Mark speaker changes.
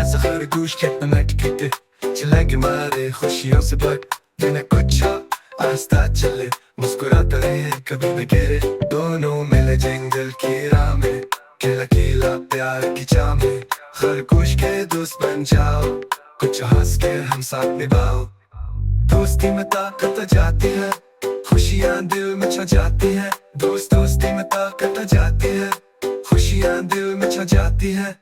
Speaker 1: ऐसा खरगोश कितना टिकटे चलेंगे मारे खुशियों से भर बिना कुछ आस्ता चले मुस्कुराते रहे कभी न गिरे दोनों मिले जंगल की राह में खिला खिला प्यार की चाह में खरगोश के दोस्त बन जाओ कुछ हंस के हम साथ निभाओ दोस्ती में ताकत आ जाती है खुशियाँ दिल में छा जाती है दोस्ती में ताकत आ जाती है खुशियाँ दिल में छा जाती है।